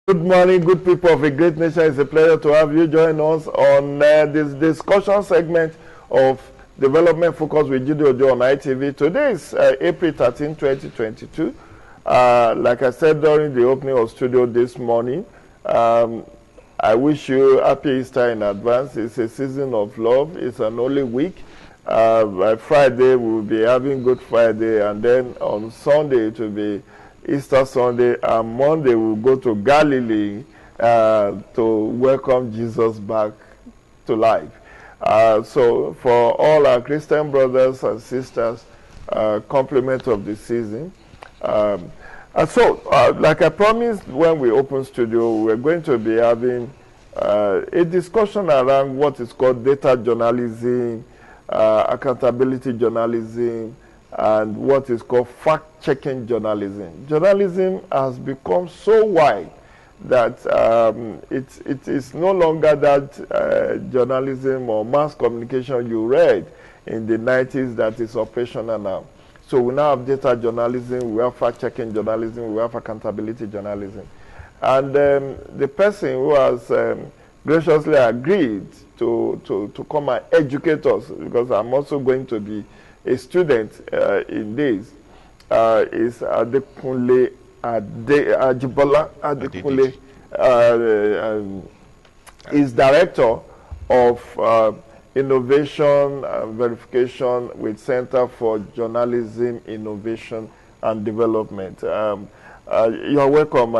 Good morning, good people of a great nation. It's a pleasure to have you join us on this discussion segment of Development Focus with Jide Ojo on ITV. Today is April 13, 2022. Like I said during the opening of studio this morning, I wish you happy Easter in advance. It's a season of love. It's an Holy Week. By Friday, we'll be having Good Friday, and then on Sunday, it will be Easter Sunday, and Monday we'll go to Galilee to welcome Jesus back to life. So for all our Christian brothers and sisters, compliment of the season. Like I promised when we open studio, we're going to be having a discussion around what is called data journalism, accountability journalism, and what is called fact-checking journalism. Journalism has become so wide that it is no longer that journalism or mass communication you read in the 90s that is operational now. So we now have data journalism, we have fact-checking journalism, we have accountability journalism. And the person who has graciously agreed to come and educate us, because I'm also going to be a student in this, is Adekunle Ajibola Adekunle. Is director of innovation and verification with Center for Journalism, Innovation and Development. You are welcome,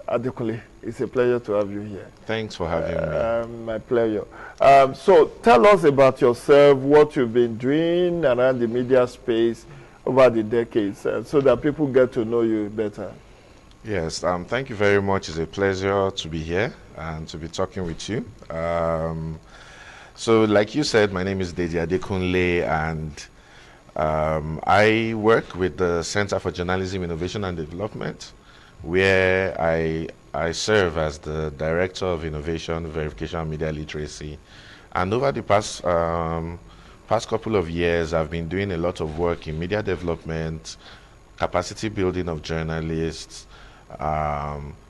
Adekunle. It's a pleasure to have you here. Thanks for having me. My pleasure. So tell us about yourself, what you've been doing around the media space over the decades, so that people get to know you better. Yes, thank you very much. It's a pleasure to be here and to be talking with you. So like you said, my name is Jide Adekunle, and I work with the Center for Journalism, Innovation and Development, where I serve as the Director of Innovation, Verification and Media Literacy. And over the past couple of years, I've been doing a lot of work in media development, capacity building of journalists,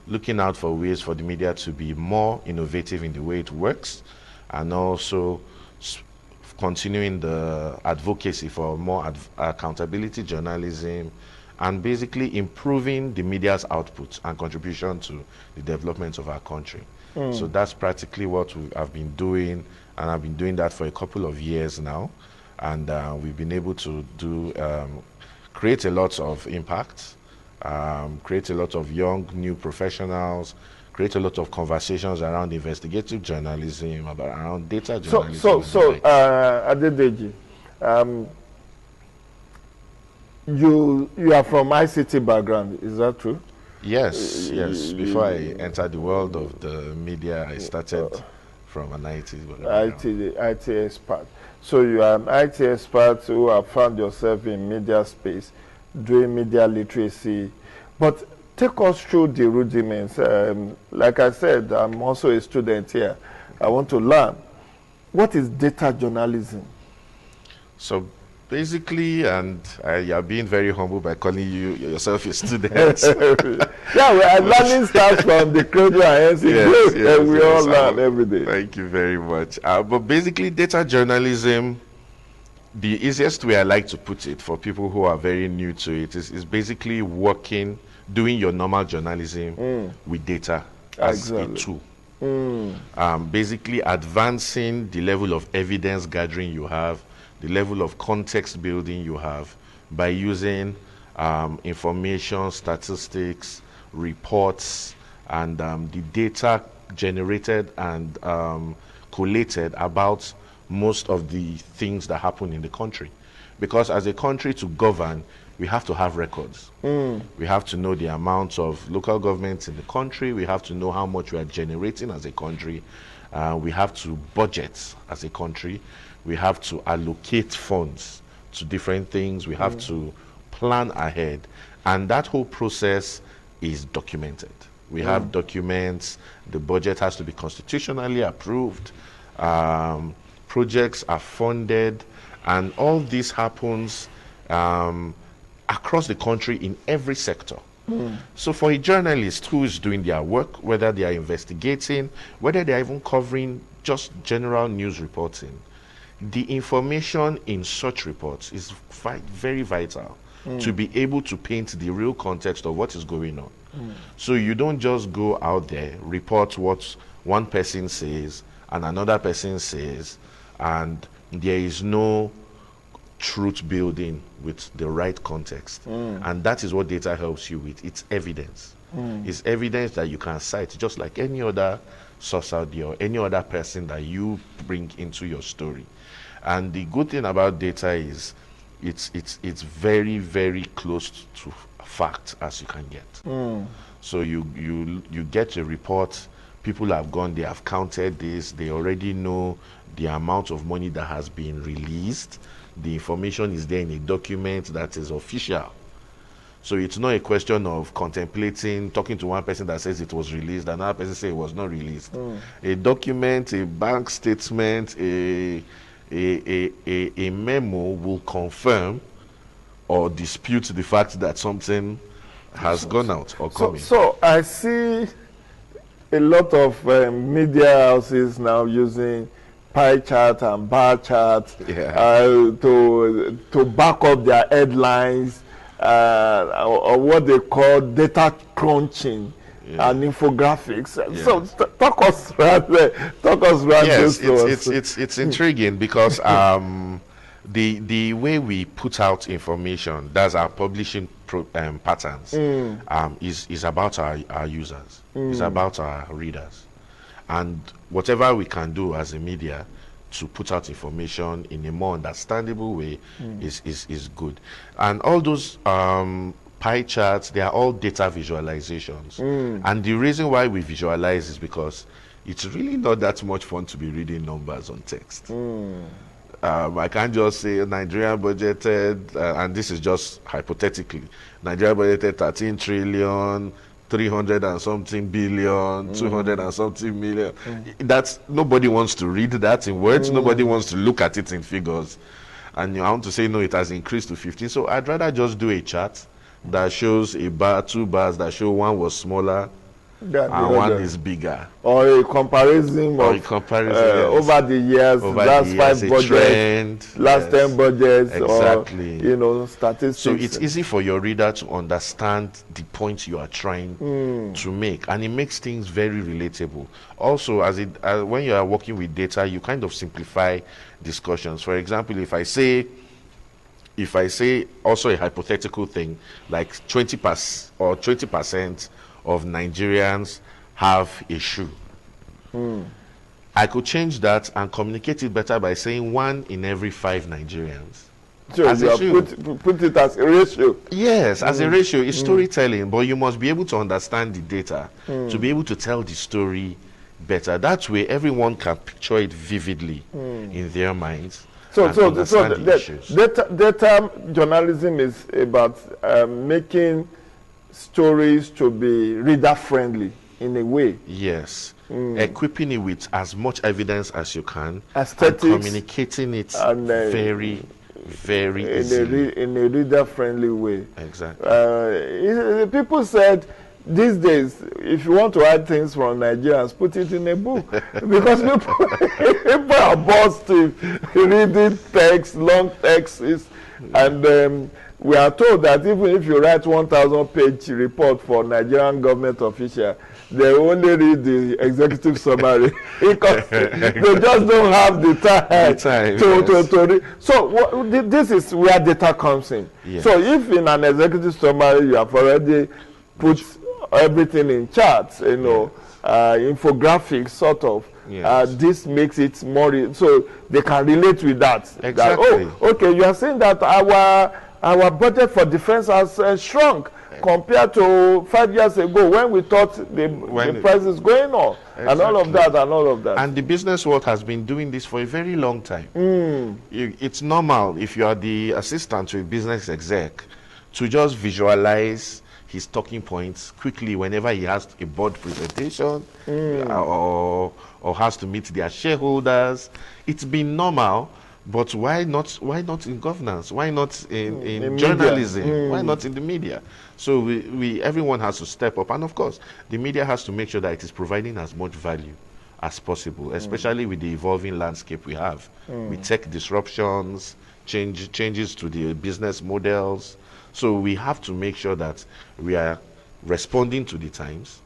looking out for ways for the media to be more innovative in the way it works, and also continuing the advocacy for more accountability journalism, and basically improving the media's output and contribution to the development of our country. So that's practically what I've been doing, and I've been doing that for a couple of years now. And we've been able to create a lot of impact, create a lot of young, new professionals, create a lot of conversations around investigative journalism, around data journalism. Adedeji, you are from ICT background, is that true? Yes, yes. Before I entered the world of the media, I started from an IT expert. So you are an IT expert who have found yourself in media space, doing media literacy. But take us through the rudiments. Like I said, I'm also a student here. I want to learn. What is data journalism? So basically, and you're being very humble by calling yourself a student. Learning starts from the cradle and we all learn every day. Thank you very much. But basically, data journalism, the easiest way I like to put it for people who are very new to it is basically doing your normal journalism with data as a tool. Basically advancing the level of evidence gathering you have, the level of context building you have by using information, statistics, reports, and the data generated and collated about most of the things that happen in the country. Because as a country to govern, we have to have records. We have to know the amount of local governments in the country. We have to know how much we are generating as a country. We have to budget as a country. We have to allocate funds to different things. We have to plan ahead. And that whole process is documented. We have documents. The budget has to be constitutionally approved. Projects are funded. And all this happens across the country in every sector. So for a journalist who is doing their work, whether they are investigating, whether they are even covering just general news reporting, the information in such reports is very vital to be able to paint the real context of what is going on. So you don't just go out there, report what one person says and another person says, and there is no truth building with the right context. And that is what data helps you with. It's evidence. It's evidence that you can cite just like any other source out there or any other person that you bring into your story. And the good thing about data is it's very, very close to fact as you can get. So you get a report, people have gone, they have counted this, they already know the amount of money that has been released. The information is there in a document that is official. So it's not a question of contemplating, talking to one person that says it was released, another person says it was not released. A document, a bank statement, a memo will confirm or dispute the fact that something has gone out or come in. So I see a lot of media houses now using pie chart and bar chart to back up their headlines, or what they call data crunching and infographics. So talk us around yes, this. it's intriguing because the way we put out information, that's our publishing patterns, is about our users, is about our readers. And whatever we can do as a media to put out information in a more understandable way is good. And all those pie charts, they are all data visualizations. And the reason why we visualize is because it's really not that much fun to be reading numbers on text. I can't just say Nigeria budgeted, and this is just hypothetically, Nigeria budgeted 13 trillion, 300 and something billion, 200 and something million. That's, nobody wants to read that in words. Nobody wants to look at it in figures. And I want to say, no, it has increased to 15. So I'd rather just do a chart that shows a bar, two bars that show one was smaller and one is bigger. Or a comparison of over the years, last 5 budgets, last 10 budgets, exactly. or statistics. So it's easy for your reader to understand the point you are trying to make, and it makes things very relatable. Also, when you are working with data, you kind of simplify discussions. For example, if I say also a hypothetical thing, like 20% of Nigerians have a shoe. I could change that and communicate it better by saying 1 in every 5 Nigerians. So you put it as a ratio. Yes, as a ratio. It's storytelling, but you must be able to understand the data to be able to tell the story better. That way, everyone can picture it vividly in their minds. So data journalism is about making stories to be reader-friendly in a way. Yes. Equipping it with as much evidence as you can. Aesthetics. And communicating it very, very easily. In a reader-friendly way. Exactly. People said, these days, if you want to hide things from Nigerians, put it in a book. Because people are bored to reading text, long texts. And we are told that even if you write 1,000-page report for Nigerian government official, they only read the executive summary because they just don't have the time to read. So this is where data comes in. Yes. So if in an executive summary you have already put everything in charts, infographics sort of, this makes it more, so they can relate with that. Exactly. That, okay, you are saying that our budget for defense has shrunk compared to 5 years ago when we thought the price is going on. Exactly. And all of that. And the business world has been doing this for a very long time. It's normal if you are the assistant to a business exec to just visualize his talking points quickly whenever he has a board presentation or has to meet their shareholders. It's been normal, But why not? Why not in governance? Why not in media. journalism? Why not in the media? So everyone has to step up, and of course, the media has to make sure that it is providing as much value as possible, especially with the evolving landscape we have, with tech disruptions, changes to the business models. So we have to make sure that we are responding to the times,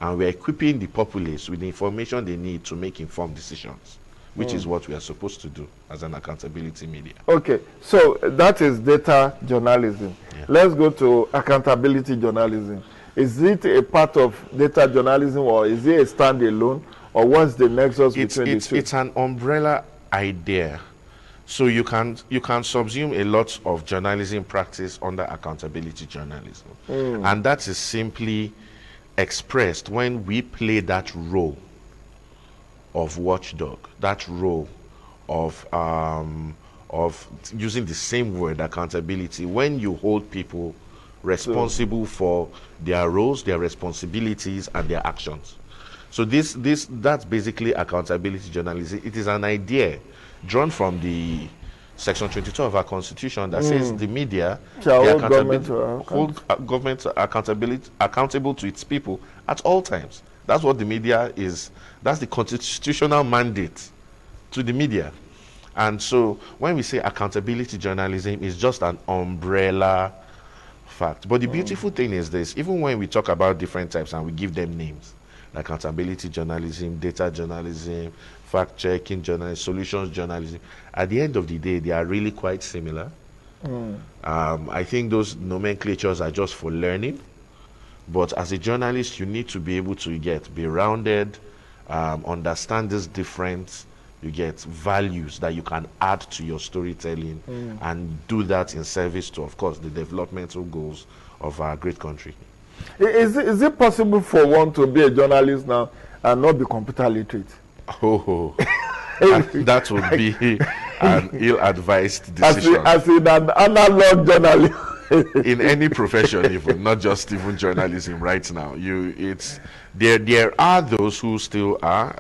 and we are equipping the populace with the information they need to make informed decisions, which is what we are supposed to do as an accountability media. Okay, so that is data journalism. Yeah. Let's go to accountability journalism. Is it a part of data journalism, or is it a standalone, or what's the nexus between the two? It's an umbrella idea. So you can subsume a lot of journalism practice under accountability journalism. And that is simply expressed when we play that role of watchdog, that role of using the same word, accountability, when you hold people responsible for their roles, their responsibilities, and their actions. So that's basically accountability journalism. It is an idea drawn from the Section 22 of our Constitution that says the media hold government accountable to its people at all times. That's what the media is. That's the constitutional mandate to the media. And so when we say accountability journalism, it's just an umbrella fact. But the beautiful thing is this: even when we talk about different types and we give them names, like accountability journalism, data journalism, fact-checking journalism, solutions journalism, at the end of the day, they are really quite similar. I think those nomenclatures are just for learning. But as a journalist, you need to be able to be rounded, understand this difference, you get values that you can add to your storytelling, and do that in service to, of course, the developmental goals of our great country. Is it possible for one to be a journalist now and not be computer literate? Oh, that would be an ill-advised decision. As in an analog journalist. In any profession, even not just even journalism right now, there are those who still are.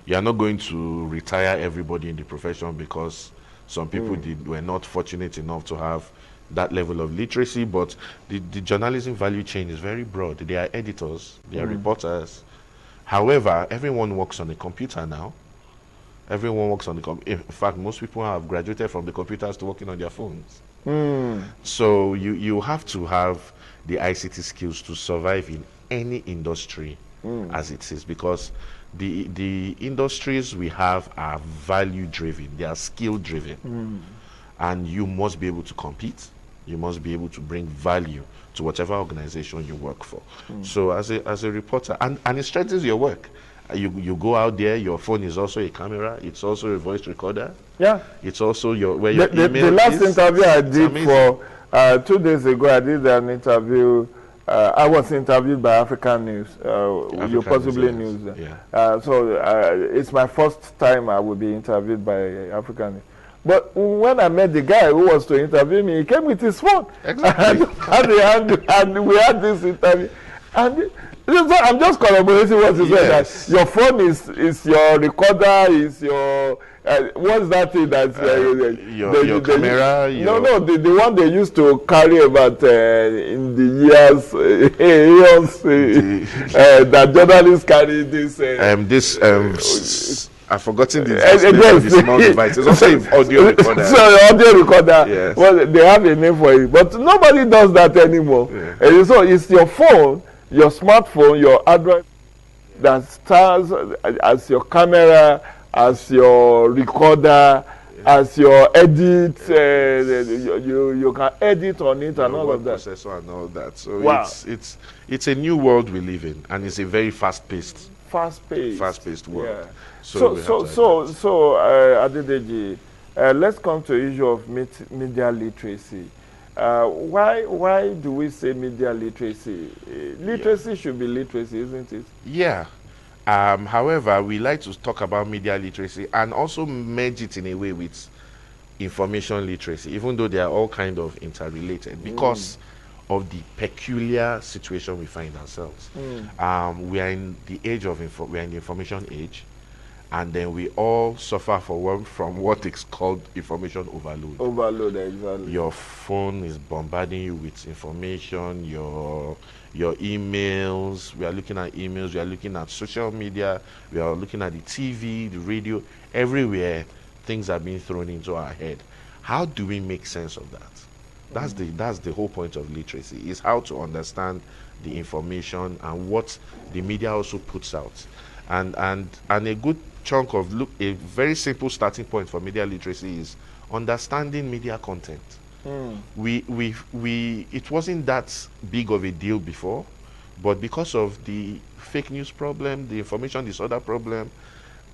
You are not going to retire everybody in the profession because some people were not fortunate enough to have that level of literacy. But the journalism value chain is very broad. They are editors, they are reporters. However, everyone works on a computer now. Everyone works on the computer. In fact, most people have graduated from the computers to working on their phones. So you have to have the ICT skills to survive in any industry as it is, because the industries we have are value driven, they are skill driven, and you must be able to compete. You must be able to bring value to whatever organization you work for. So as a reporter, and it strengthens your work. You go out there, your phone is also a camera, it's also a voice recorder. Yeah. It's also where your email is. The last interview I did for 2 days ago, I did an interview. I was interviewed by African News. You possibly News. Yeah. So it's my first time I will be interviewed by African News. But when I met the guy who was to interview me, he came with his phone. Exactly. and we had this interview. And I'm just corroborating what you said. That your phone is your recorder, is your what's that thing that your camera? The one they used to carry about in the years that journalists carry this. I've forgotten the small device. It's also an audio recorder. So audio recorder. Yes. Well, they have a name for it, but nobody does that anymore. Yeah. So it's your phone, your smartphone, your Android that stands as your camera, as your recorder, as your edit. You can edit on it and all of that. Processor and all that. So wow. It's a new world we live in, and it's a very fast-paced world. Yeah. So Adedeji, let's come to the issue of media literacy. Why do we say media literacy? Literacy should be literacy, isn't it? Yeah. However, we like to talk about media literacy and also merge it in a way with information literacy, even though they are all kind of interrelated because of the peculiar situation we find ourselves. We are in the age of we are in the information age, and then we all suffer from what is called information overload. Overload, exactly. Your phone is bombarding you with information, your emails, we are looking at emails, we are looking at social media, we are looking at the TV, the radio, everywhere things are being thrown into our head. How do we make sense of that? That's the whole point of literacy, is how to understand the information and what the media also puts out. And a good chunk of a very simple starting point for media literacy is understanding media content. It wasn't that big of a deal before, but because of the fake news problem, the information disorder problem,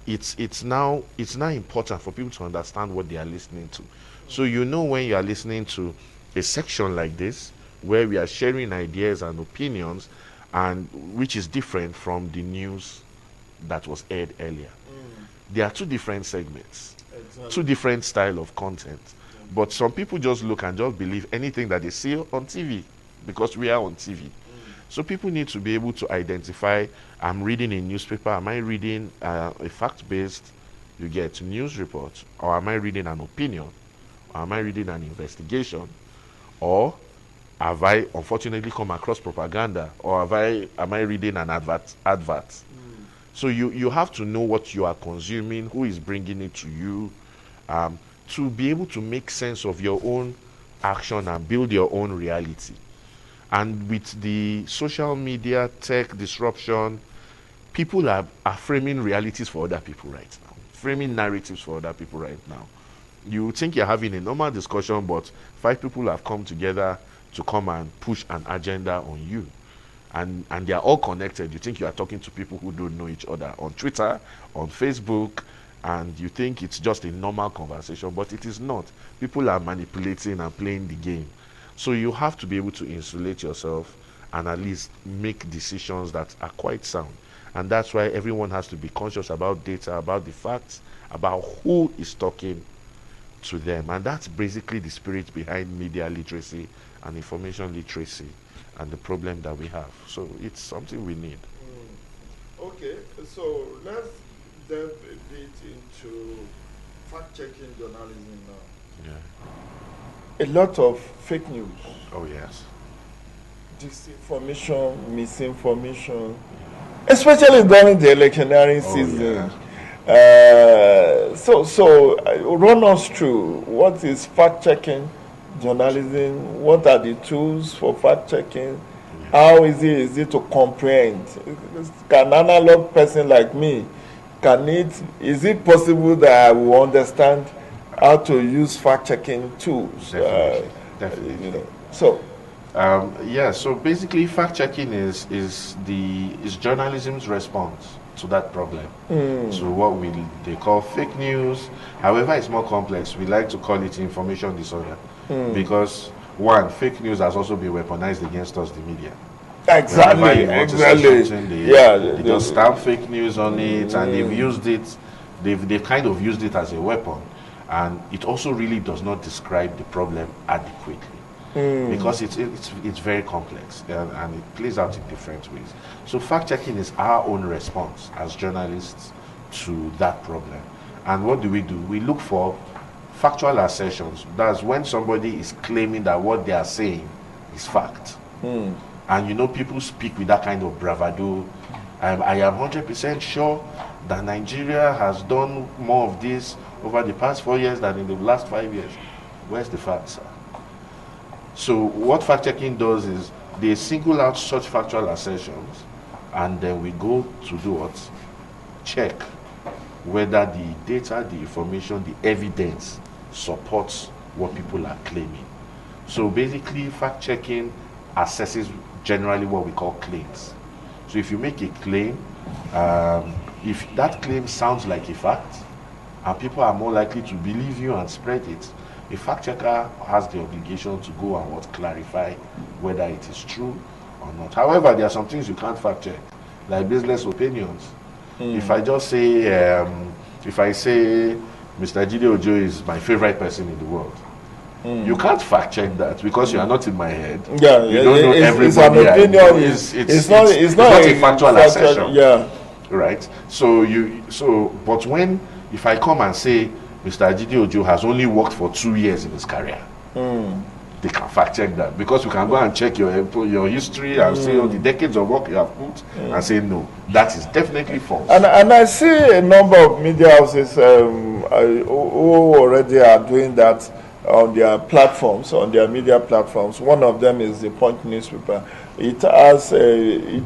it's now important for people to understand what they are listening to. So when you are listening to a section like this, where we are sharing ideas and opinions, and which is different from the news that was aired earlier. There are two different segments, two different style of content. But some people just look and just believe anything that they see on TV, because we are on TV. So people need to be able to identify, I'm reading a newspaper, am I reading a fact-based, you get news report, or am I reading an opinion, or am I reading an investigation, or have I unfortunately come across propaganda, or am I reading an advert? So you have to know what you are consuming, who is bringing it to you, to be able to make sense of your own action and build your own reality. And with the social media, tech disruption, people are framing realities for other people right now, framing narratives for other people right now. You think you're having a normal discussion, but 5 people have come together to come and push an agenda on you. And they are all connected. You think you are talking to people who don't know each other on Twitter, on Facebook, and you think it's just a normal conversation, but it is not. People are manipulating and playing the game. So you have to be able to insulate yourself and at least make decisions that are quite sound. And that's why everyone has to be conscious about data, about the facts, about who is talking to them. And that's basically the spirit behind media literacy and information literacy and the problem that we have. So it's something we need. Okay, so let's delve a bit into fact-checking journalism now. Yeah. A lot of fake news. Oh, yes. Disinformation, misinformation, especially during the electioneering season. Yeah. So run us through, what is fact-checking journalism? What are the tools for fact-checking? How is it to comprehend? Can an analog person like me, is it possible that I will understand how to use fact-checking tools? Definitely. So so basically fact-checking is journalism's response to that problem. So what they call fake news. However, it's more complex. We like to call it information disorder, because one, fake news has also been weaponized against us, the media. Exactly. They just stamp fake news on it, and they've used it. They've kind of used it as a weapon, and it also really does not describe the problem adequately, because it's very complex, and it plays out in different ways. So fact checking is our own response as journalists to that problem. And what do? We look for factual assertions. That's when somebody is claiming that what they are saying is fact. And people speak with that kind of bravado. I am 100% sure that Nigeria has done more of this over the past 4 years than in the last 5 years. Where's the facts, sir? So what fact-checking does is they single out such factual assertions, and then we go to do what? Check whether the data, the information, the evidence supports what people are claiming. So basically, fact-checking assesses generally what we call claims. So if you make a claim, if that claim sounds like a fact, and people are more likely to believe you and spread it, a fact checker has the obligation to go and clarify whether it is true or not. However, there are some things you can't fact check, like business opinions. If I just say, if I say Mr. Jide Ojo is my favorite person in the world, you can't fact check that, because you are not in my head. You don't know everybody. It's an opinion. It's not a factual assertion. right? But if I come and say Mr. Jide Ojo has only worked for 2 years in his career, they can fact check that, because you can go and check your history and see all the decades of work you have put and say no, that is definitely false. And I see a number of media houses who already are doing that on their platforms, on their media platforms. One of them is the Punch newspaper. It does a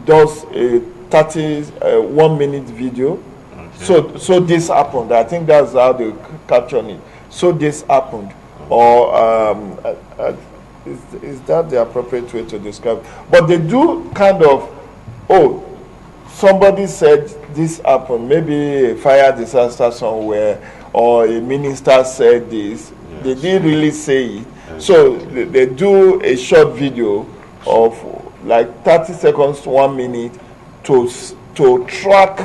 1-minute video. Okay. So this happened. I think that's how they caption it. So this happened. Or is that the appropriate way to describe it? But they do kind of, somebody said this happened, maybe a fire disaster somewhere, or a minister said this. Yes. They didn't really say it. Yes. So they do a short video of like 30 seconds to 1 minute to track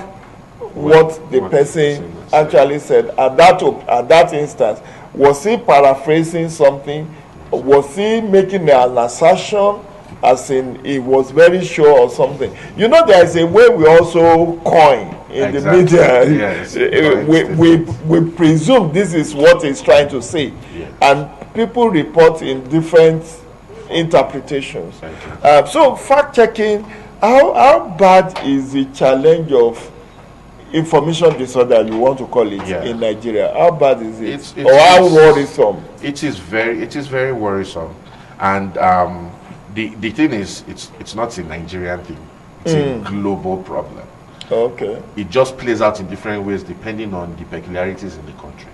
what the person actually said at that instance. Was he paraphrasing something? Was he making an assertion, as in he was very sure or something? You know, there is a way we also coin in the media. Yes. We presume this is what he's trying to say. Yes. And people report in different interpretations. So fact-checking, how bad is the challenge of information disorder, you want to call it, in Nigeria? How bad is it? Or how worrisome? It is very worrisome. And the thing is, it's not a Nigerian thing. It's a global problem. Okay. It just plays out in different ways depending on the peculiarities in the country.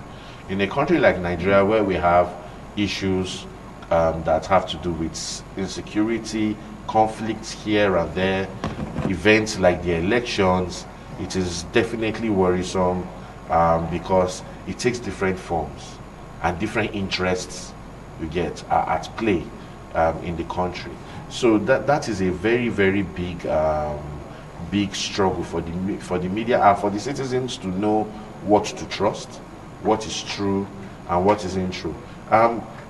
In a country like Nigeria, where we have issues that have to do with insecurity, conflicts here and there, events like the elections, it is definitely worrisome because it takes different forms and different interests you get at play in the country. So that is a very, very big struggle for the media and for the citizens to know what to trust, what is true and what isn't true.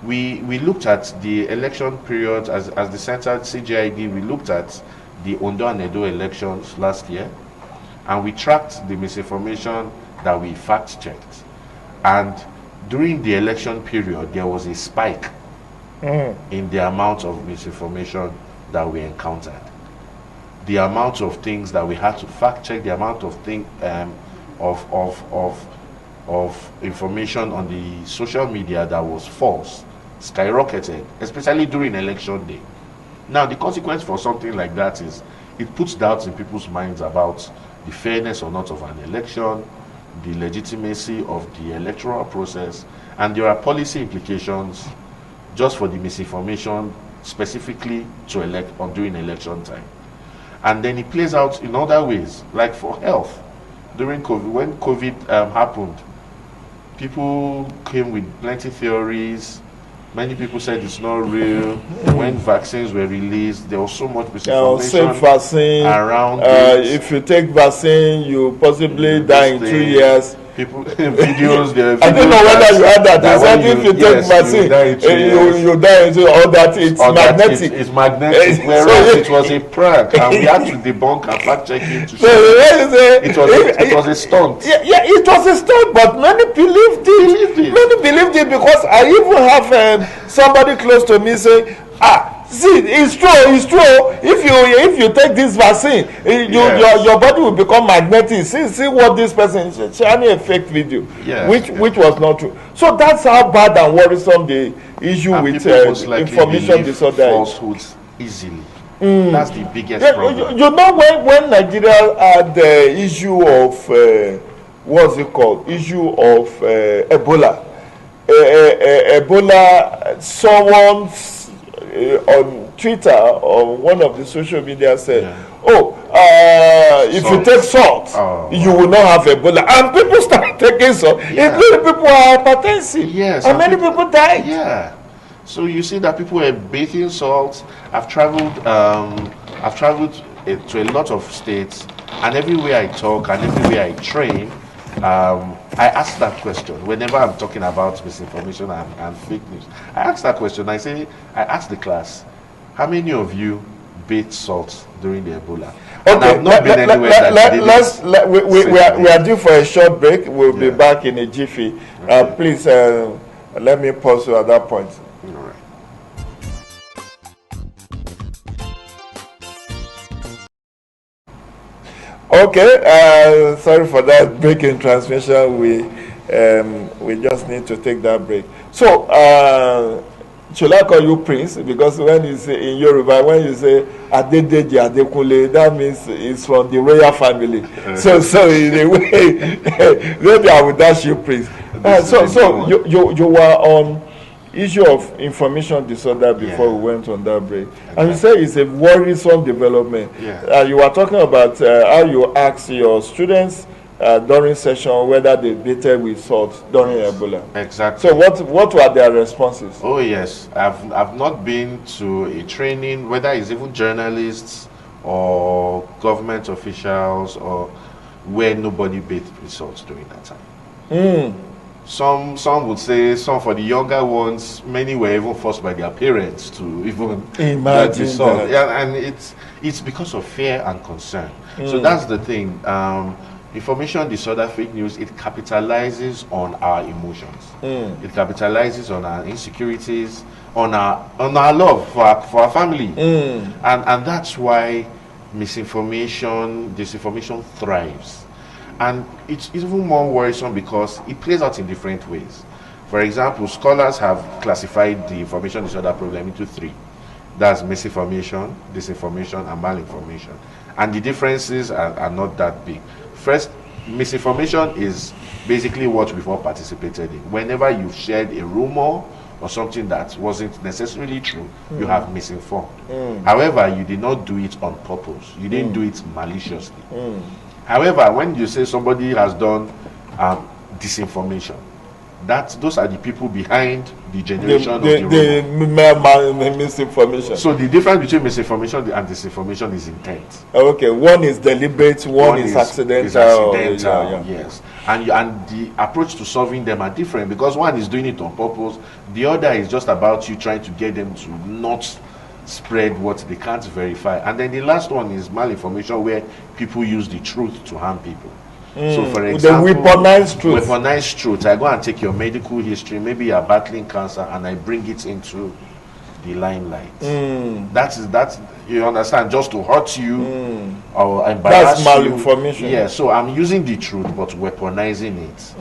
We looked at the election period as the Center CGID. We looked at the Ondo and Edo elections last year, and we tracked the misinformation that we fact-checked. And during the election period, there was a spike in the amount of misinformation that we encountered. The amount of things that we had to fact-check, the amount of of information on the social media that was false skyrocketed, especially during election day. Now, the consequence for something like that is it puts doubts in people's minds about the fairness or not of an election, the legitimacy of the electoral process, and there are policy implications just for the misinformation specifically to during election time. And then it plays out in other ways, like for health. During COVID, when COVID happened, people came with plenty theories. Many people said it's not real. When vaccines were released, there was so much misinformation vaccine, around if you take vaccine, you possibly die in 2 years. People videos. I don't know whether you heard that. They said if you take vaccine, you die into all that. It's magnetic. It's magnetic. Whereas it was a prank, and we had to debunk and fact check it to show it was a stunt. Yeah, it was a stunt, but many believed it. Many believed it because I even have somebody close to me say, see, it's true. If you take this vaccine, your body will become magnetic. See what this person is sharing, a fake video, which was not true. So that's how bad and worrisome the issue with information disorder falsehoods easily. That's the biggest problem. You know, when Nigeria had the issue of what's it called? Issue of Ebola. Ebola. Someone on Twitter or one of the social media said, if you take salt, you will not have Ebola. And people started taking salt. Including people who are hypertensive. Yes, and many people died. Yeah. So you see that people were bathing salt. I've traveled to a lot of states, and everywhere I talk and everywhere I train, I ask that question whenever I'm talking about misinformation and fake news. I ask that question. I ask the class, how many of you bait salt during the Ebola. Okay, And I've not been anywhere that we are due for a short break. We'll be back in a jiffy. Okay. Please let me pause you at that point. All right. Okay, sorry for that break in transmission. We just need to take that break. So, should I call you Prince? Because when you say in Yoruba, when you say Adedeji Adekunle, that means it's from the royal family. So in a way, maybe I would dash you Prince. So you were on issue of information disorder before we went on that break. Exactly. And you say it's a worrisome development. Yeah. You were talking about how you ask your students during session whether they baited with salt during Ebola. Exactly. So what were their responses? Oh yes, I've not been to a training, whether it's even journalists or government officials, or where nobody bathed with salt during that time. Some would say, some for the younger ones, many were even forced by their parents to even imagine salt. Yeah, and it's because of fear and concern. So that's the thing. Information disorder, fake news, it capitalizes on our emotions. It capitalizes on our insecurities, on our love for our family. And that's why misinformation, disinformation thrives. And it's even more worrisome because it plays out in different ways. For example, scholars have classified the information disorder problem into three. That's misinformation, disinformation, and malinformation. And the differences are not that big. First, misinformation is basically what we've all participated in. Whenever you've shared a rumor or something that wasn't necessarily true, you have misinformed. However, you did not do it on purpose. You didn't do it maliciously. However, when you say somebody has done disinformation, those are the people behind the generation of the misinformation. So the difference between misinformation and disinformation is intent. Okay, one is deliberate, one is accidental. Yes, and the approach to solving them are different, because one is doing it on purpose, the other is just about you trying to get them to not spread what they can't verify. And then the last one is malinformation, where people use the truth to harm people. So for example, the weaponized truth. Weaponized truth. I go and take your medical history, maybe you're battling cancer, and I bring it into the limelight. That's you understand, just to hurt you or embarrass you. That's malinformation. Yeah, so I'm using the truth but weaponizing it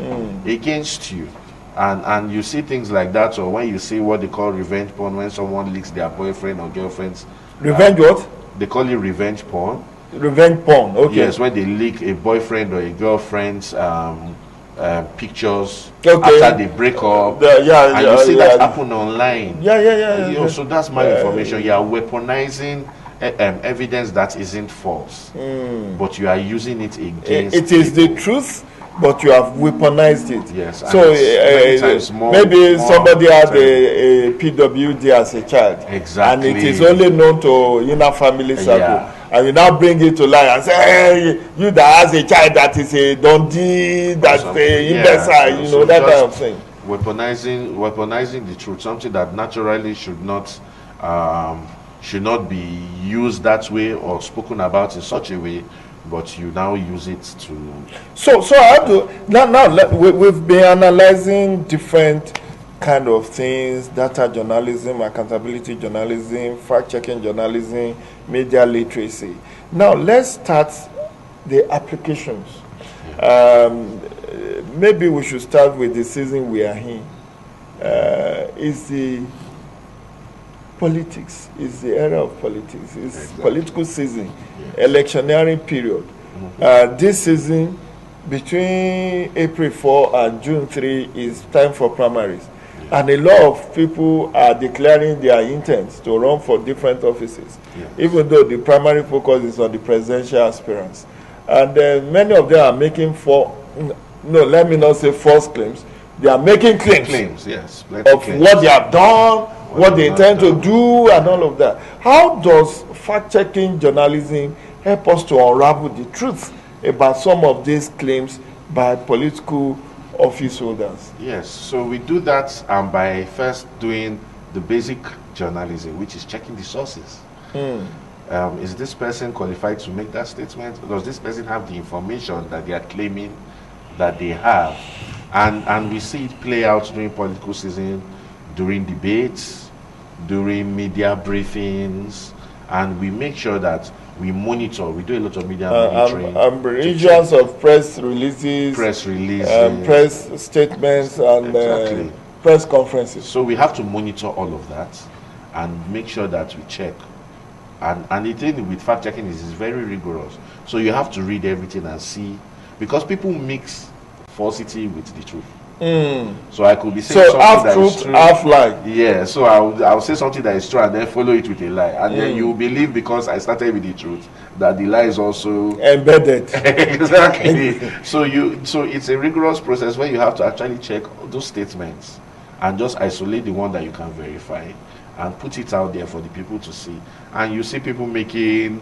against you. And you see things like that, or when you see what they call revenge porn, when someone leaks their boyfriend or girlfriend's revenge what? They call it revenge porn. Revenge porn, okay. Yes, when they leak a boyfriend or a girlfriend's pictures after they break up, and you see that happen online. So that's malinformation. You are weaponizing evidence that isn't false, but you are using it against it is people. The truth, but you have weaponized it. Yes. So maybe somebody had a PWD as a child. Exactly. And it is only known to inner family circle. And you now bring it to light and say, hey, you that has a child that is a Dundee, that's a imbecile, that kind of thing. Weaponizing the truth, something that naturally should not be used that way or spoken about in such a way, but you now use it to. So I have to now we've been analyzing different kind of things: data journalism, accountability journalism, fact-checking journalism, media literacy. Now let's start the applications. Maybe we should start with the season we are in. Is the politics, is the era of politics, it's political season, electioneering period. This season, between April 4 and June 3, is time for primaries. And a lot of people are declaring their intents to run for different offices, even though the primary focus is on the presidential aspirants. And many of them are making let me not say false claims. They are making claims yes, of what they have done, what they intend to do, and all of that. How does fact-checking journalism help us to unravel the truth about some of these claims by political office holders? Yes, so we do that by first doing the basic journalism, which is checking the sources. is this person qualified to make that statement? Does this person have the information that they are claiming that they have? And we see it play out during political season, during debates, during media briefings, and we make sure that we monitor. We do a lot of media monitoring. Issuance of press releases, press statements, and exactly. Press conferences. So we have to monitor all of that and make sure that we check. And the thing with fact checking is it's very rigorous. So you have to read everything and see, because people mix falsity with the truth. So I could be saying something that is true, half lie. Yeah, so I'll say something that is true and then follow it with a lie, and then you believe because I started with the truth that the lie is also embedded. Exactly. So it's a rigorous process where you have to actually check those statements and just isolate the one that you can verify and put it out there for the people to see. And you see people making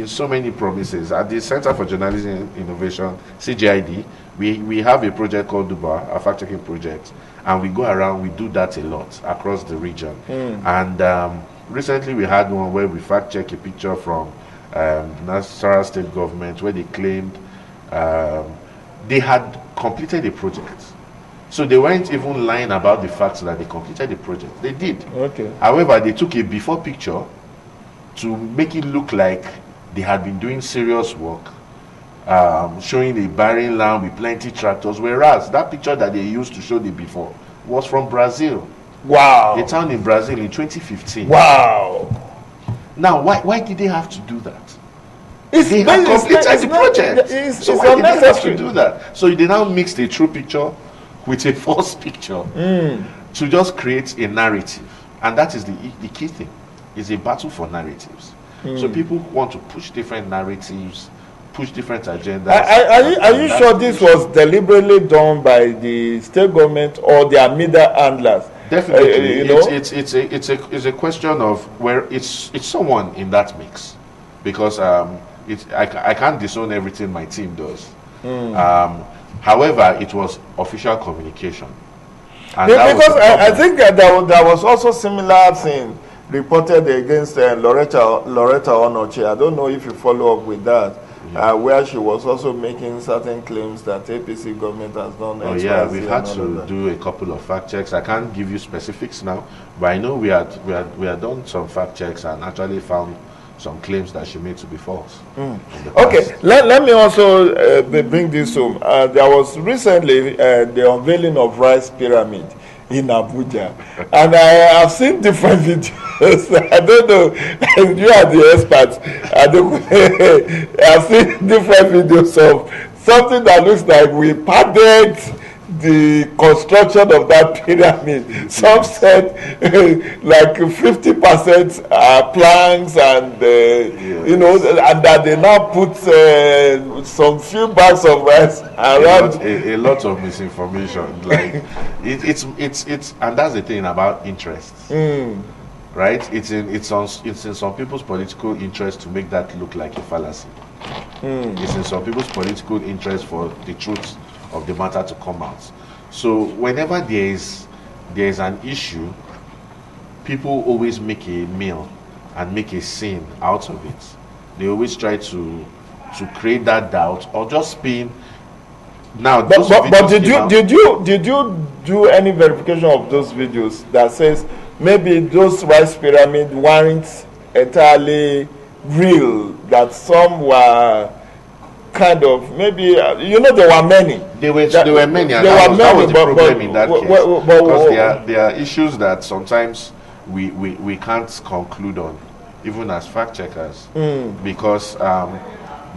so many promises. At the Center for Journalism Innovation, CJID, we have a project called Duba, a fact-checking project, and we go around, we do that a lot across the region. And recently we had one where we fact-check a picture from Nasarawa state government where they claimed they had completed a project. So they weren't even lying about the fact that they completed the project. They did. Okay. However, they took a before picture to make it look like they had been doing serious work, showing a barren land with plenty tractors, whereas that picture that they used to show the before was from Brazil. Wow. A town in Brazil in 2015. Wow. Now, why did they have to do that? They had completed the project. So why did they have to do that? So they now mixed a true picture with a false picture to just create a narrative. And that is the key thing. It's a battle for narratives. So people want to push different narratives, push different agendas. Are you sure this was deliberately done by the state government or their media handlers? Definitely. It's a question of where it's someone in that mix, because I can't disown everything my team does. However, it was official communication. And because I think that there was also similar thing reported against Loretta Onoche. I don't know if you follow up with that, where she was also making certain claims that APC government has done. Oh yeah, we've had to do a couple of fact checks. I can't give you specifics now, but I know we had done some fact checks and actually found some claims that she made to be false. Okay, let me also bring this home. There was recently the unveiling of Rice Pyramid in Abuja, and I have seen different videos. I don't know, you are the experts. I've seen different videos of something that looks like we padded the construction of that pyramid. Some said like 50% are planks, and you know, and that they now put some few bags of rice around. A lot of misinformation. Like it's and that's the thing about interests, right? It's in some people's political interest to make that look like a fallacy. It's in some people's political interest for the truth of the matter to come out. So whenever there is an issue, people always make a meal and make a scene out of it. They always try to create that doubt or just spin. Now, but did you do any verification of those videos that says maybe those rice pyramid weren't entirely real, that some were kind of, maybe there were many. There were many, and that was the problem in that case. Because there are issues that sometimes we can't conclude on, even as fact checkers, because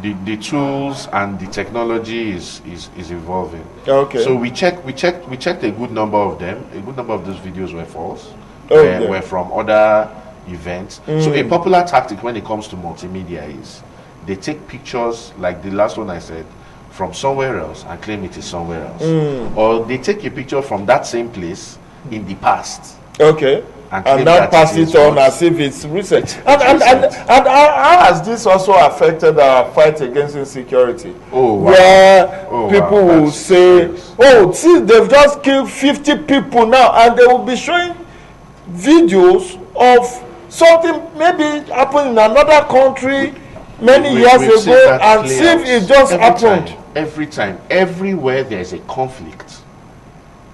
the tools and the technology is evolving. Okay. So we checked a good number of them. A good number of those videos were false. Were from other events. So a popular tactic when it comes to multimedia is they take pictures like the last one I said from somewhere else and claim it is somewhere else, or they take a picture from that same place in the past. Okay. And now pass it on as if it's recent. And how has this also affected our fight against insecurity? Oh, wow. Where people will say, see, they've just killed 50 people now, and they will be showing videos of something maybe happened in another country many years ago, and see if it just happened. Every time, everywhere there is a conflict.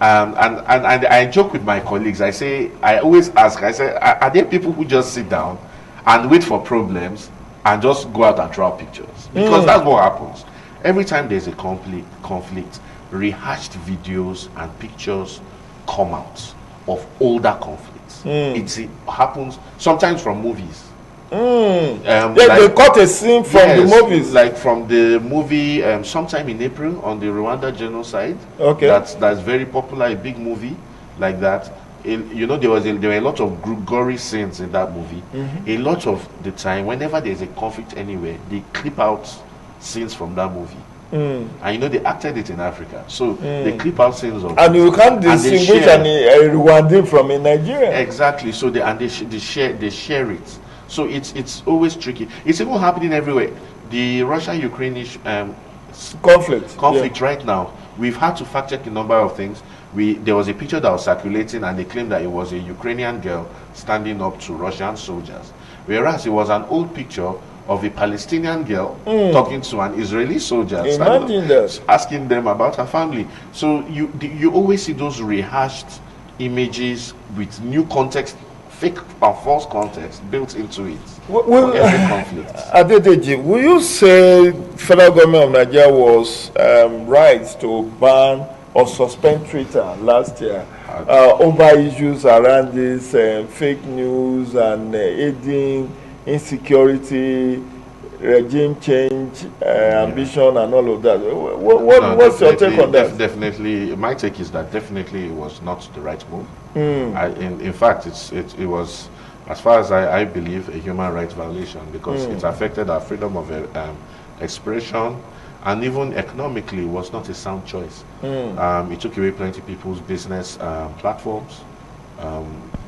And I joke with my colleagues. I always ask, I say, are there people who just sit down and wait for problems and just go out and draw pictures? Because that's what happens. Every time there's a conflict, rehashed videos and pictures come out of older conflicts. It happens sometimes from movies. They cut a scene from the movies, like from the movie sometime in April on the Rwanda genocide. Okay, that's very popular, a big movie like that. You know, there were a lot of gory scenes in that movie. A lot of the time, whenever there's a conflict anywhere, they clip out scenes from that movie. And you know, they acted it in Africa, so they clip out scenes of, and you can't distinguish a Rwandan from a Nigerian. Exactly. So they share it. So it's always tricky. It's even happening everywhere. The Russia-Ukrainian conflict right now, we've had to fact check a number of things. There was a picture that was circulating, and they claimed that it was a Ukrainian girl standing up to Russian soldiers, whereas it was an old picture of a Palestinian girl talking to an Israeli soldier, asking them about her family. So you always see those rehashed images with new context, fake or false context built into it. Well, every conflict. Adedeji, will you say federal government of Nigeria was right to ban or suspend Twitter last year over issues around this fake news and aiding insecurity, regime change, ambition, and all of that? What's your take on that? Definitely, my take is that definitely it was not the right move. In fact, it was, as far as I believe, a human rights violation, because it affected our freedom of expression, and even economically was not a sound choice. It took away plenty of people's business platforms,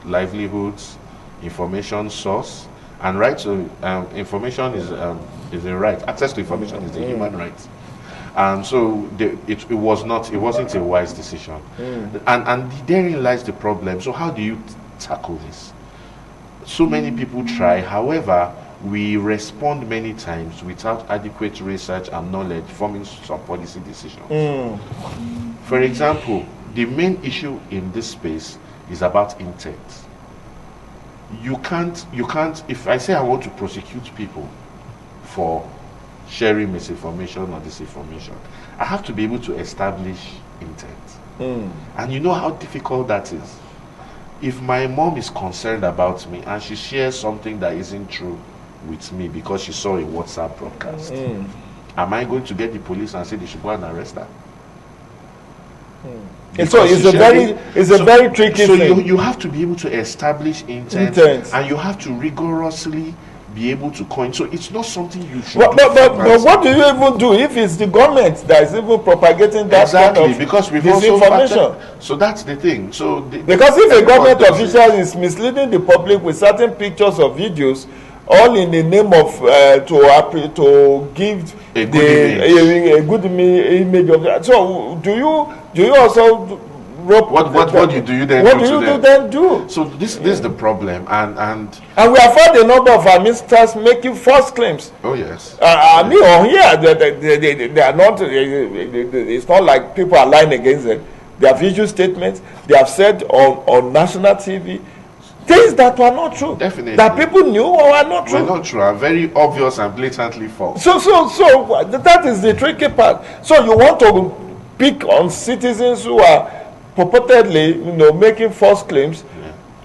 livelihoods, information source, and right to information is a right. Access to information is a human right. And so it wasn't a wise decision. And therein lies the problem. So how do you tackle this? So many people try, however, we respond many times without adequate research and knowledge forming some policy decisions. For example, the main issue in this space is about intent. You can't, if I say I want to prosecute people for sharing misinformation or disinformation, I have to be able to establish intent. And you know how difficult that is. If my mom is concerned about me and she shares something that isn't true with me because she saw a WhatsApp broadcast, am I going to get the police and say they should go and arrest her? And so it's a very tricky thing. So you have to be able to establish intent, and you have to rigorously be able to coin. So it's not something you should do. But what do you even do if it's the government that is even propagating that kind of because we've disinformation? So that's the thing. So because if a government official is misleading the public with certain pictures or videos, all in the name of to give a good image of that. So do you also what do you then do? So this is the problem, and we have found a number of our ministers making false claims. Oh yes. I mean, they are not. It's not like people are lying against them. They have issued statements. They have said on national TV things that were not true. Definitely. That people knew or were not true. Were not true. Are very obvious and blatantly false. So that is the tricky part. So you want to pick on citizens who are purportedly, making false claims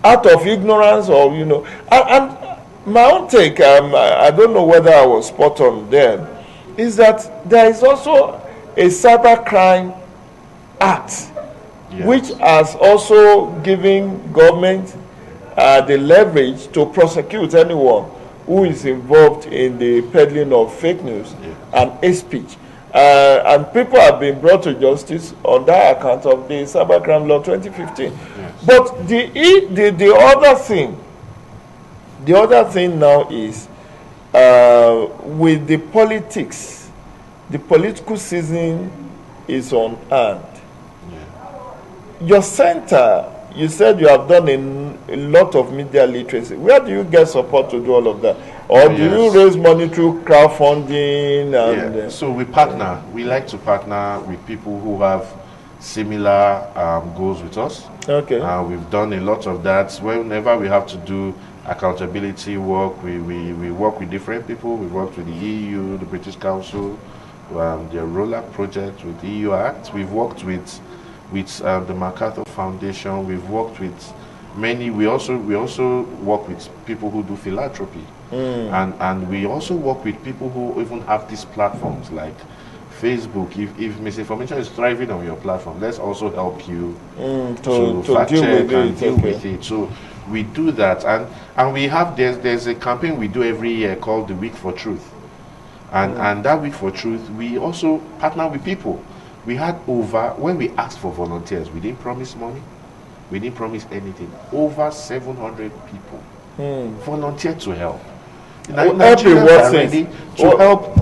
out of ignorance, or and my own take, I don't know whether I was spot on there, is that there is also a cybercrime act, which has also given government the leverage to prosecute anyone who is involved in the peddling of fake news and hate speech. And people have been brought to justice on that account of the Cybercrime Law 2015. But the other thing now is with the politics, the political season is on hand. Your center, you said you have done a lot of media literacy. Where do you get support to do all of that? Or do you raise money through crowdfunding? And, so we partner. We like to partner with people who have similar goals with us. Okay. We've done a lot of that. Whenever we have to do accountability work, we work with different people. We've worked with the EU, the British Council, the Roll-Up project, with the EU Act. We've worked with the MacArthur Foundation. We've worked with many. We also work with people who do philanthropy, and we also work with people who even have these platforms like Facebook. If misinformation is thriving on your platform, let's also help you to fact check and deal with it. So we do that, and we have there's a campaign we do every year called the Week for Truth, and that Week for Truth we also partner with people. We had when we asked for volunteers, we didn't promise money, we didn't promise anything. Over 700 people volunteered to help. Nigerians are ready to help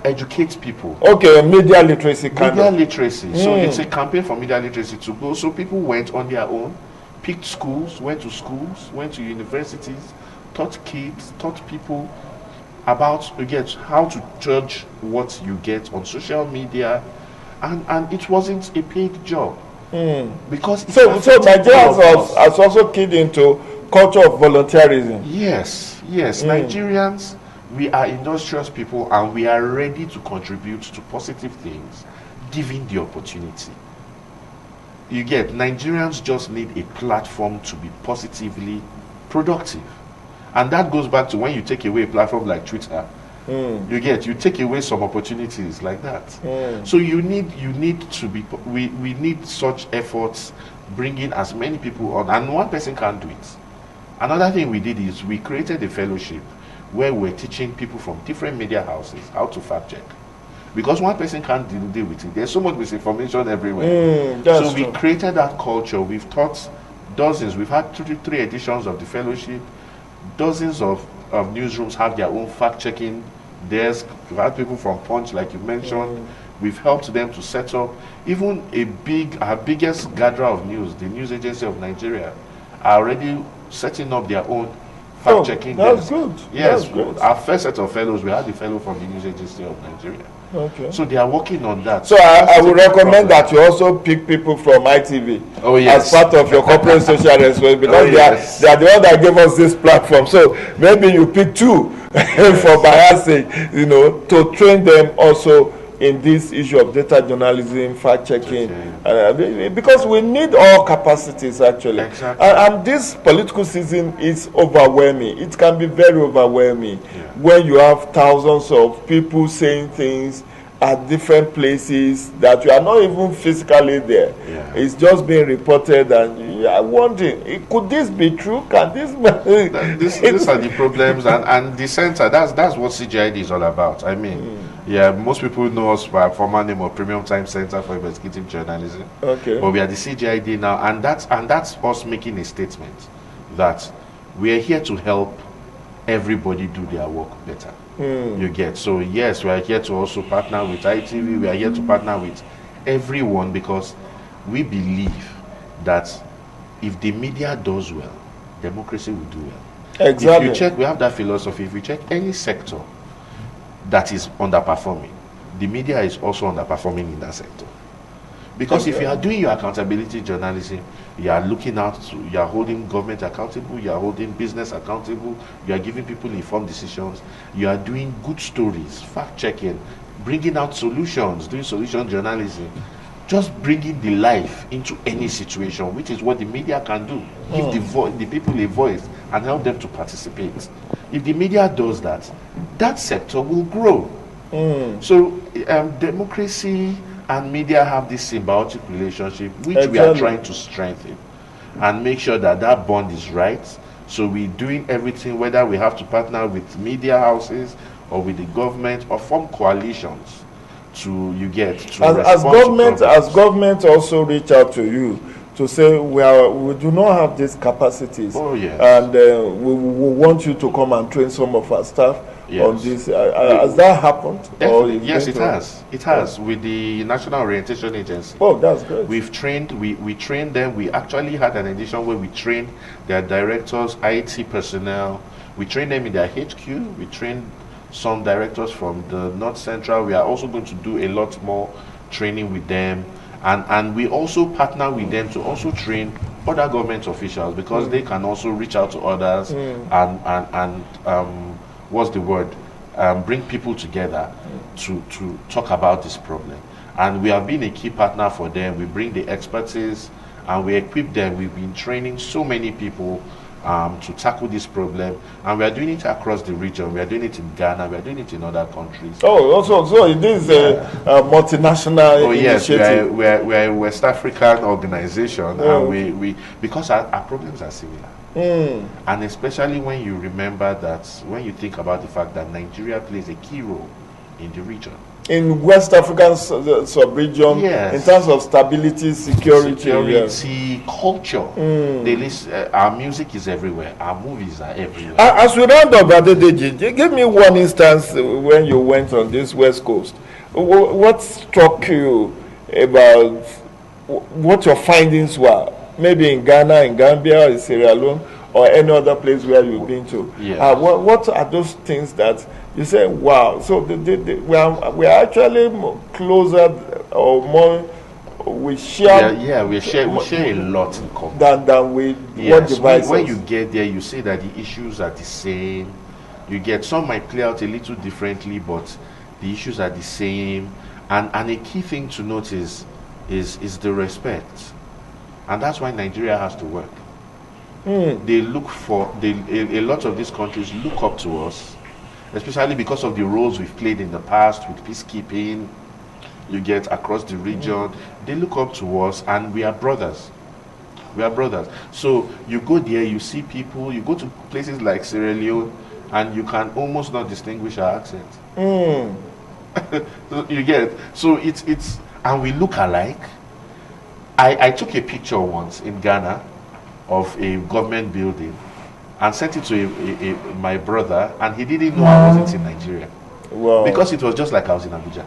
educate people. Okay, media literacy Media literacy. So it's a campaign for media literacy to go. So people went on their own, picked schools, went to universities, taught kids, taught people about how to judge what you get on social media, and it wasn't a paid job. Because so Nigerians has also keyed into culture of volunteerism. Yes. Nigerians, we are industrious people and we are ready to contribute to positive things given the opportunity. Nigerians just need a platform to be positively productive. And that goes back to when you take away a platform like Twitter, you take away some opportunities like that. So we need such efforts, bringing as many people on, and one person can't do it. Another thing we did is we created a fellowship where we're teaching people from different media houses how to fact check, because one person can't deal with it. There's so much misinformation everywhere. So we created that culture. We've taught dozens. We've had three editions of the fellowship. Dozens of newsrooms have their own fact-checking desk. We've had people from Punch, like you mentioned. We've helped them to set up. Even our biggest gatherer of news, the News Agency of Nigeria, are already setting up their own fact-checking desk. That's good. Yes, that's good. Our first set of fellows, we had the fellow from the News Agency of Nigeria. Okay. So they are working on that. So I would recommend that you also pick people from ITV as part of your corporate social responsibility, because they are the ones that gave us this platform. So maybe you pick two for bias sake, to train them also in this issue of data journalism, fact checking, because we need all capacities actually. Exactly. And this political season is overwhelming. It can be very overwhelming when you have thousands of people saying things at different places that you are not even physically there. It's just being reported, and you are wondering, could this be true? Can this be? These are the problems, and the center, that's what CGID is all about. I mean, most people know us by our former name of Premium Time Center for Investigative Journalism. Okay. But we are the CGID now, and that's us making a statement that we are here to help everybody do their work better. So yes, we are here to also partner with ITV. We are here to partner with everyone, because we believe that if the media does well, democracy will do well. Exactly. If you check, we have that philosophy. If you check any sector that is underperforming, the media is also underperforming in that sector. Because if you are doing your accountability journalism, you are looking out, you are holding government accountable, you are holding business accountable, you are giving people informed decisions, you are doing good stories, fact checking, bringing out solutions, doing solution journalism, just bringing the life into any situation, which is what the media can do. Give the people a voice and help them to participate. If the media does that, that sector will grow. So democracy and media have this symbiotic relationship, which we are trying to strengthen and make sure that that bond is right. So we're doing everything, whether we have to partner with media houses or with the government or form coalitions as government also reach out to you to say we do not have these capacities, and we want you to come and train some of our staff. on this? Has that happened? Yes, it has. It has with the National Orientation Agency. Oh, that's good. We've trained. We trained them. We actually had an edition where we trained their directors, IT personnel. We trained them in their HQ. We trained some directors from the North Central. We are also going to do a lot more training with them, and we also partner with them to also train other government officials, because they can also reach out to others and what's the word? Bring people together to talk about this problem. And we have been a key partner for them. We bring the expertise and we equip them. We've been training so many people to tackle this problem, and we are doing it across the region. We are doing it in Ghana. We are doing it in other countries. Oh, also, so it is a multinational initiative. Yes, we are a West African organization, and we because our problems are similar. And especially when you remember that, when you think about the fact that Nigeria plays a key role in the region. In West African sub-region, yes, in terms of stability, security, culture. Our music is everywhere. Our movies are everywhere. As we round up, Adedeji, give me one instance when you went on this West Coast. What struck you about what your findings were? Maybe in Ghana, in Gambia, in Sierra Leone, or any other place where you've been to. Yes. What are those things that you say, wow, so we are actually closer or more, we share. We share a lot in common. Than we, what divides us. When you get there, you see that the issues are the same. You get, some might play out a little differently, but the issues are the same. And a key thing to notice is the respect. And that's why Nigeria has to work. They look for, a lot of these countries look up to us, especially because of the roles we've played in the past with peacekeeping. You get across the region, they look up to us, and we are brothers. We are brothers. So you go there, you see people, you go to places like Sierra Leone, and you can almost not distinguish our accent. You get it? So it's and we look alike. I took a picture once in Ghana of a government building and sent it to my brother, and he didn't know I wasn't in Nigeria. Wow. Because it was just like I was in Abuja.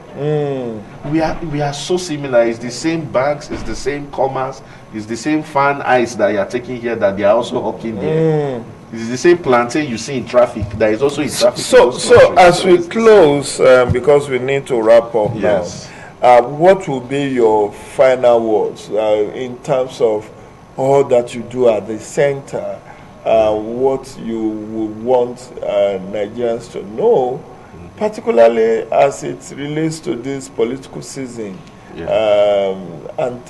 We are so similar. It's the same banks, it's the same commerce, it's the same fan ice that you are taking here that they are also hawking there. It's the same plantain you see in traffic that is also in traffic. So as we close, because we need to wrap up now, what will be your final words in terms of all that you do at the center, what you would want Nigerians to know, particularly as it relates to this political season, and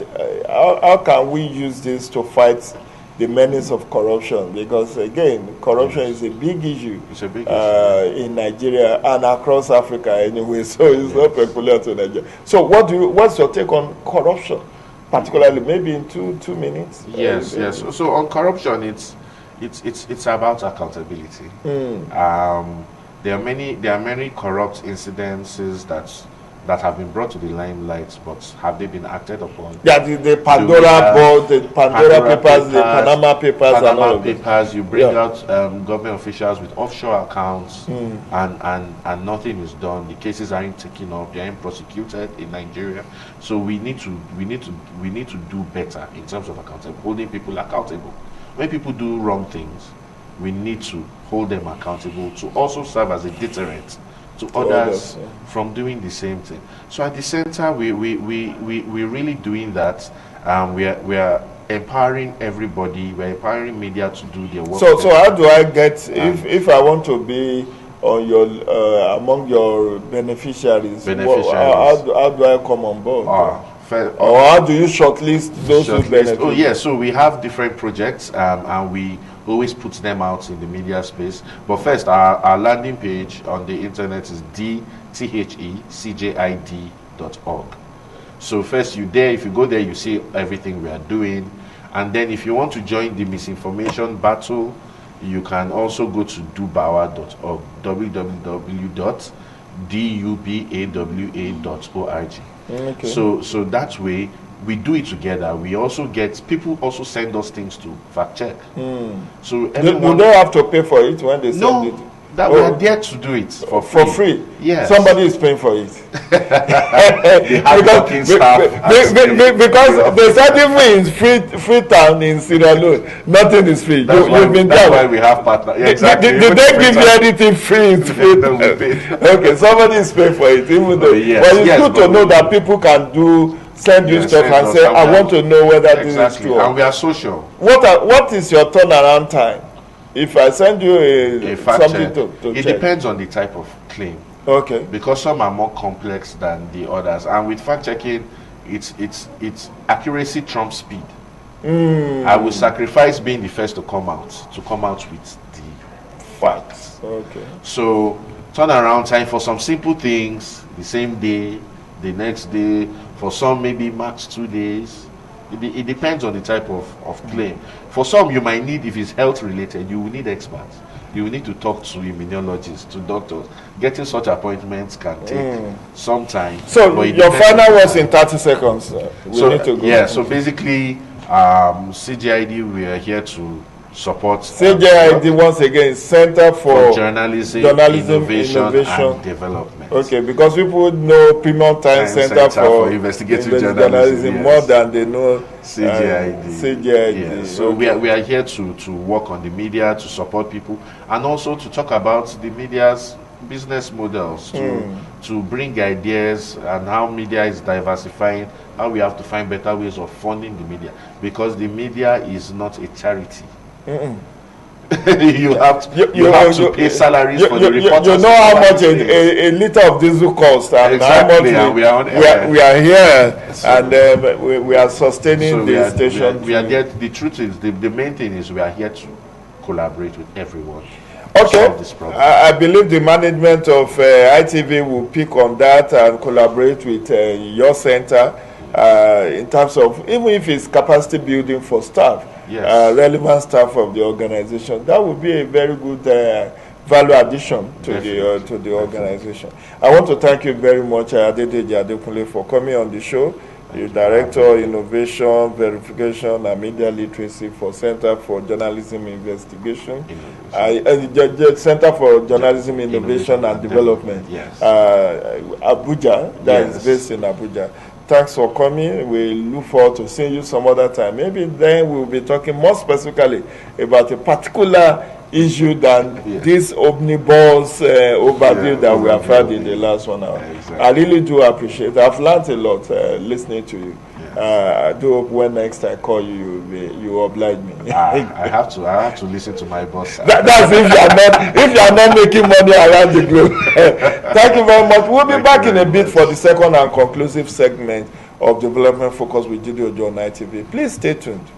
how can we use this to fight the menace of corruption? Because again, corruption is a big issue. It's a big issue in Nigeria and across Africa anyway. So it's not peculiar to Nigeria. So what's your take on corruption, particularly maybe in two minutes? Yes. So on corruption, it's about accountability. There are many corrupt incidences that have been brought to the limelight, but have they been acted upon? Yeah, the Pandora board, the Pandora papers, the Panama papers, you bring out government officials with offshore accounts, and nothing is done. The cases aren't taken up; they aren't prosecuted in Nigeria. So we need to do better in terms of holding people accountable. When people do wrong things, we need to hold them accountable to also serve as a deterrent to others from doing the same thing. So at the center, we're really doing that. We are empowering everybody. We're empowering media to do their work. So how do I get, if I want to be on your among your beneficiaries? How do I come on board? Or how do you shortlist those who benefit? Oh yes, so we have different projects, and we always put them out in the media space. But first, our landing page on the internet is dthecjd.org. So first, if you go there, you see everything we are doing. And then if you want to join the misinformation battle, you can also go to dubawa.org, www.dubawa.org. Okay. So that way we do it together. We also get people also send us things to fact check. So do they have to pay for it when they send it? That we are there to do it for free. For free? Yes. Somebody is paying for it. The hardworking staff. Because they said even in Freetown in Sierra Leone, nothing is free. That's why we have partners. Yeah, exactly. Did they give you anything free in Freetown? Okay, somebody is paying for it. Even though, yes, but it's good to know that people can send you stuff and say, I want to know whether this is true. And we are social. What is your turnaround time? If I send you a fact something check, to it check. depends on the type of claim. Okay. Because some are more complex than the others, and with fact checking, it's accuracy trumps speed. I will sacrifice being the first to come out with the facts. Okay. So turnaround time for some simple things, the same day, the next day. For some, maybe max 2 days. It depends on the type of claim. For some, you might need, if it's health related, you will need experts. You will need to talk to immunologists, to doctors. Getting such appointments can take some time. So your final was in 30 seconds. We need to go. Yeah, so basically, CJID, we are here to support. CJID, once again, Center for Journalism, Innovation and Development. Okay, because people know Premium Time Center for Investigative Journalism more than they know CJID. CJID. Yeah. So we are here to work on the media, to support people, and also to talk about the media's business models, to bring ideas and how media is diversifying, how we have to find better ways of funding the media, because the media is not a charity. you have to pay salaries for the reporters. You know how much a liter of diesel costs, and how much we are here, so, and we are sustaining the station. We are there. The truth is, the main thing is we are here to collaborate with everyone. Okay, I believe the management of ITV will pick on that and collaborate with your center in terms of, even if it's capacity building for staff. Yes. Relevant staff of the organization. That would be a very good value addition to the organization. I want to thank you very much, Jide Ojo, for coming on the show. You're Director, Innovation, Verification and Media Literacy for Center for Journalism Investigation. Center for Journalism Innovation and Development. Yes. Abuja, that is based in Abuja. Thanks for coming. We look forward to seeing you some other time. Maybe then we'll be talking more specifically about a particular issue than this omnibus overview that we have had in the last 1 hour. Exactly. I really do appreciate it. I've learned a lot listening to you. I do hope when next I call you, you oblige me. I have to listen to my boss. That's if you are not making money around the globe. Thank you very much. We'll be back in a bit for the second and conclusive segment of Development Focus with Jide Ojo on ITV. Please stay tuned.